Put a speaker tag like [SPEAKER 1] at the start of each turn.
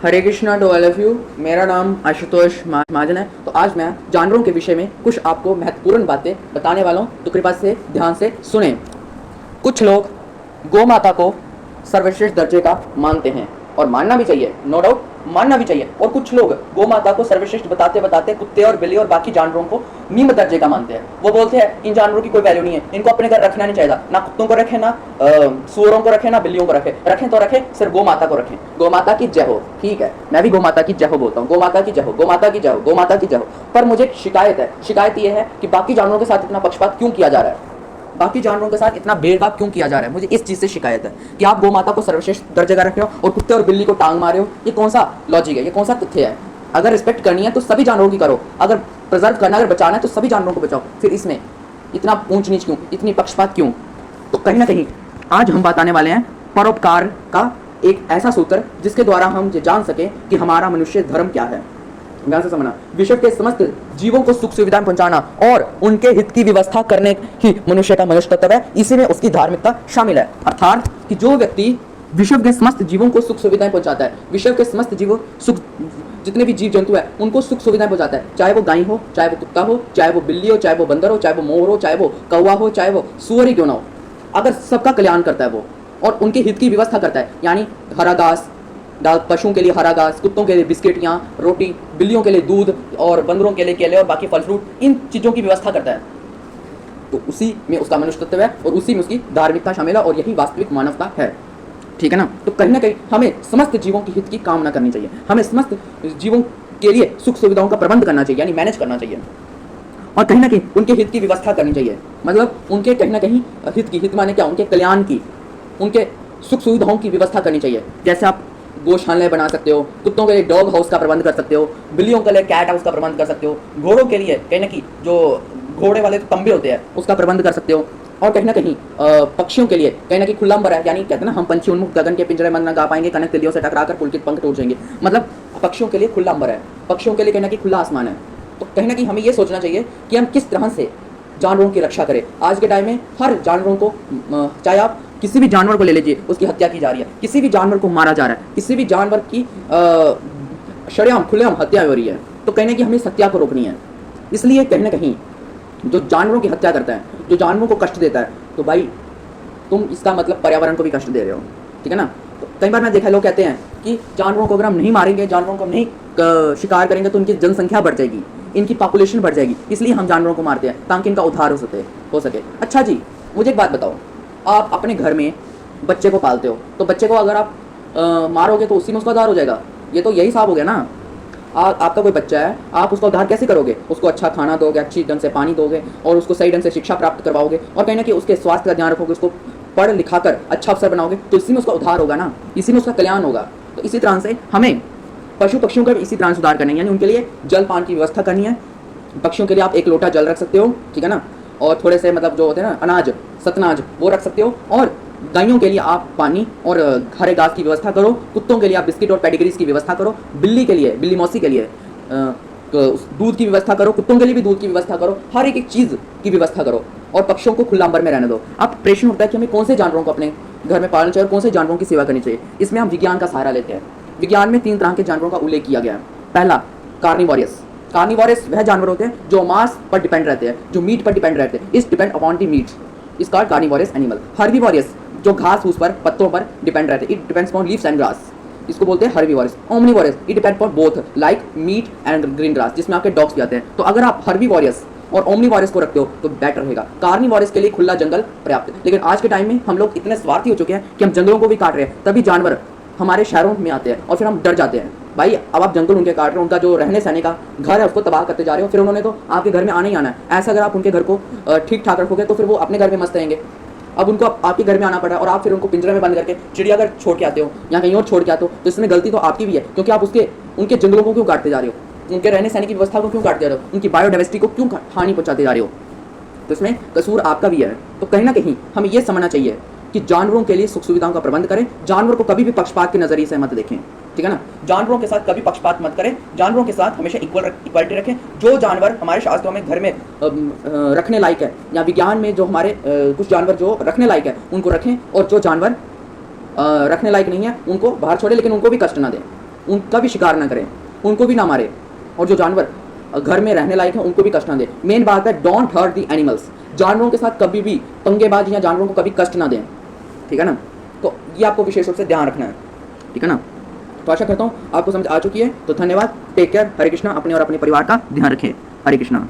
[SPEAKER 1] Hare Krishna to all of you. मेरा नाम आशुतोष महाजन है। तो आज मैं जानवरों के विषय में कुछ आपको महत्वपूर्ण बातें बताने वाला हूँ, तो कृपया से ध्यान से सुने। कुछ लोग गौ माता को सर्वश्रेष्ठ दर्जे का मानते हैं और मानना भी चाहिए, नो डाउट मानना भी चाहिए। और कुछ लोग गौ माता को सर्वश्रेष्ठ बताते बताते कुत्ते और बिल्ली और बाकी जानवरों को निम्न दर्जे का मानते हैं। वो बोलते हैं इन जानवरों की कोई वैल्यू नहीं है, इनको अपने घर रखना नहीं चाहिए, ना कुत्तों को रखें, ना सुअरों को रखें, ना बिल्लियों को रखें तो रखें, सिर्फ गौ माता को रखें। गौ माता की जय हो। ठीक है, मैं भी गौ माता की जय हो बोलता हूँ, गौ माता की जय हो, गौ माता की जय हो, गौ माता की जय हो। पर मुझे एक शिकायत है। शिकायत ये है कि बाकी जानवरों के साथ इतना पक्षपात क्यों किया जा रहा है, बाकी जानवरों के साथ इतना भेदभाव क्यों किया जा रहा है। मुझे इस चीज से शिकायत है कि आप गौ माता को सर्वश्रेष्ठ दर्जे का रख रहे हो और कुत्ते और बिल्ली को टांग मारे हो। ये कौन सा लॉजिक है, ये कौन सा तथ्य है? अगर रिस्पेक्ट करनी है तो सभी जानवरों की करो, अगर प्रिजर्व करना, अगर बचाना है तो सभी जानवरों को बचाओ। फिर इसमें इतना ऊंच नीच क्यों, इतनी पक्षपात क्यों? तो कहीं ना कहीं आज हम बताने वाले हैं परोपकार का एक ऐसा सूत्र जिसके द्वारा हम ये जान सके कि हमारा मनुष्य धर्म क्या है। ध्यान से समझना, विश्व के समस्त जीवों को सुख सुविधाएं पहुंचाना और उनके हित की व्यवस्था करने ही मनुष्य का मनुष्य तत्व है। इसी में उसकी धार्मिकता शामिल है। अर्थात कि जो व्यक्ति विश्व के समस्त जीवों को सुख सुविधाएं पहुंचाता है, विश्व के समस्त जीवों सुख, जितने भी जीव जंतु है उनको सुख सुविधाएं पहुंचाता है, चाहे वो गाय हो, चाहे वो कुत्ता हो, चाहे वो बिल्ली हो, चाहे वो बंदर हो, चाहे वो मोर हो, चाहे वो कौवा हो, चाहे वो सुअर ही क्यों ना हो, अगर सबका कल्याण करता है वो और उनके हित की व्यवस्था करता है, यानी हरा घास डाल, पशुओं के लिए हरा घास, कुत्तों के लिए बिस्किटियाँ रोटी, बिल्लियों के लिए दूध और बंदरों के लिए केले और बाकी फल फ्रूट, इन चीज़ों की व्यवस्था करता है, तो उसी में उसका मनुष्य तत्व है और उसी में उसकी धार्मिकता शामिल है और यही वास्तविक मानवता है। ठीक है ना? तो कहीं ना कहीं हमें समस्त जीवों की हित की कामना करनी चाहिए, हमें समस्त जीवों के लिए सुख सुविधाओं का प्रबंध करना चाहिए, यानी मैनेज करना चाहिए, और कहीं ना कहीं उनके हित की व्यवस्था करनी चाहिए। मतलब उनके कहीं ना कहीं हित की, हित माने क्या, उनके कल्याण की, उनके सुख सुविधाओं की व्यवस्था करनी चाहिए। जैसे आप गौशालाएं बना सकते हो, कुत्तों के लिए डॉग हाउस का प्रबंध कर सकते हो, बिल्लियों के लिए कैट हाउस का प्रबंध कर सकते हो, घोड़ों के लिए कहीं ना कहीं जो घोड़े वाले तंबे होते हैं उसका प्रबंध कर सकते हो, और कहीं ना कहीं पक्षियों के लिए कहीं ना कहीं खुला अंबर है, यानी कहते हैं ना हम पंछी उन्मुख गगन के पिंजरे में न गा पाएंगे, कनक तिलियों से टकराकर पुलकित पंख टूट जाएंगे। मतलब पक्षियों के लिए खुला अंबर है, पक्षियों के लिए कहीं ना कहीं खुला आसमान है। तो कहीं ना कहीं हमें ये सोचना चाहिए कि हम किस तरह से जानवरों की रक्षा करें। आज के टाइम में हर जानवरों को, चाहे आप किसी भी जानवर को ले लीजिए, उसकी हत्या की जा रही है, किसी भी जानवर को मारा जा रहा है, किसी भी जानवर की शरेआम खुलेआम हत्या हो रही है। तो कहीं ना कहीं हमें इस हत्या को रोकनी है। इसलिए कहीं ना कहीं जो जानवरों की हत्या करता है, जो जानवरों को कष्ट देता है, तो भाई तुम इसका मतलब पर्यावरण को भी कष्ट दे रहे हो। ठीक है ना? तो कई बार मैं देखा लोग कहते हैं कि जानवरों को अगर हम नहीं मारेंगे, जानवरों को हम नहीं शिकार करेंगे तो उनकी जनसंख्या बढ़ जाएगी, इनकी पॉपुलेशन बढ़ जाएगी, इसलिए हम जानवरों को मारते हैं ताकि इनका उद्धार हो सके। अच्छा जी, मुझे एक बात बताओ, आप अपने घर में बच्चे को पालते हो, तो बच्चे को अगर आप मारोगे तो उसी में उसका उद्धार हो जाएगा? ये तो यही हिसाब हो गया ना। आपका कोई बच्चा है, आप उसका उद्धार कैसे करोगे? उसको अच्छा खाना दोगे, अच्छी ढंग से पानी दोगे और उसको सही ढंग से शिक्षा प्राप्त करवाओगे और कहीं ना कहीं उसके स्वास्थ्य का ध्यान रखोगे, उसको पढ़ लिखाकर अच्छा अफसर बनाओगे, तो इसी में उसका उद्धार होगा ना, इसी में उसका कल्याण होगा। तो इसी तरह से हमें पशु पक्षियों का इसी तरह सुधार करना है, यानी उनके लिए जल पान की व्यवस्था करनी है। पक्षियों के लिए आप 1 लोटा जल रख सकते हो, ठीक है ना, और थोड़े से मतलब जो होते हैं ना अनाज, सतनाज, वो रख सकते हो। और गायों के लिए आप पानी और हरे घास की व्यवस्था करो, कुत्तों के लिए आप बिस्किट और पेडिग्रीज की व्यवस्था करो, बिल्ली के लिए, बिल्ली मौसी के लिए दूध की व्यवस्था करो, कुत्तों के लिए भी दूध की व्यवस्था करो, हर एक चीज़ की व्यवस्था करो और पक्षियों को खुला अंबर में रहने दो। अब प्रश्न उठता है कि हमें कौन से जानवरों को अपने घर में पालना चाहिए और कौन से जानवरों की सेवा करनी चाहिए। इसमें हम विज्ञान का सहारा लेते हैं। विज्ञान में 3 तरह के जानवरों का उल्लेख किया गया है। पहला, कार्निवोरस। कार्निवोरस वह जानवर होते हैं जो मांस पर डिपेंड रहते हैं, जो मीट पर डिपेंड रहते हैं, is depend upon the meat, is called carnivorous animal. Herbivorous, जो घास फूस पर, पत्तों पर डिपेंड रहते हैं, it depends upon leaves and grass, इसको बोलते हैं herbivorous. Omnivorous, it depend upon both like meat and green grass, जिसमें आपके डॉग्स भी आते हैं। तो अगर आप हर्बीवोरस और ओमनीवोरस को रखते हो तो बेटर रहेगा। कार्निवोरस के लिए खुला जंगल पर्याप्त है, लेकिन आज के टाइम में हम लोग इतने स्वार्थी हो चुके हैं कि हम जंगलों को भी काट रहे हैं, तभी जानवर हमारे शहरों में आते हैं और फिर हम डर जाते हैं। भाई अब आप जंगल उनके काट रहे हो, उनका जो रहने सहने का घर है उसको तबाह करते जा रहे हो, फिर उन्होंने तो आपके घर में आना ही आना है। ऐसा अगर आप उनके घर को ठीक ठाक रखोगे तो फिर वो अपने घर में मस्त रहेंगे। अब उनको आपके घर में आना पड़ा और आप फिर उनको पिंजरे में बंद करके चिड़ियाघर छोड़ के आते हो या कहीं और छोड़ के आते हो, तो इसमें गलती तो आपकी भी है, क्योंकि आप उनके जंगलों को क्यों काटते जा रहे हो, उनके रहने सहने की व्यवस्था को क्यों काटते जा रहे हो, उनकी बायोडाइवर्सिटी को क्यों हानि पहुंचाते जा रहे हो, तो इसमें कसूर आपका भी है। तो कहीं ना कहीं हमें यह समझना चाहिए कि जानवरों के लिए सुख सुविधाओं का प्रबंध करें, जानवर को कभी भी पक्षपात के नजरिए से मत देखें। ठीक है ना? जानवरों के साथ कभी पक्षपात मत करें, जानवरों के साथ हमेशा इक्वालिटी रखें। जो जानवर हमारे शास्त्रों में घर में रखने लायक है, या विज्ञान में जो हमारे कुछ जानवर जो रखने लायक है उनको रखें, और जो जानवर रखने लायक नहीं है उनको बाहर छोड़े, लेकिन उनको भी कष्ट ना दें। उनका भी शिकार ना करें, उनको भी ना मारे, और जो जानवर घर में रहने लायक हैं उनको भी कष्ट ना दें। मेन बात है डोंट हर्ट द एनिमल्स, जानवरों के साथ कभी भी पंगेबाजी या जानवरों को कभी कष्ट ना दें, ठीक है ना। तो ये आपको विशेष रूप से ध्यान रखना है, ठीक है ना। तो आशा करता हूँ आपको समझ आ चुकी है। तो धन्यवाद, टेक केयर, हरे कृष्णा। अपने और अपने परिवार का ध्यान रखें। हरे कृष्णा।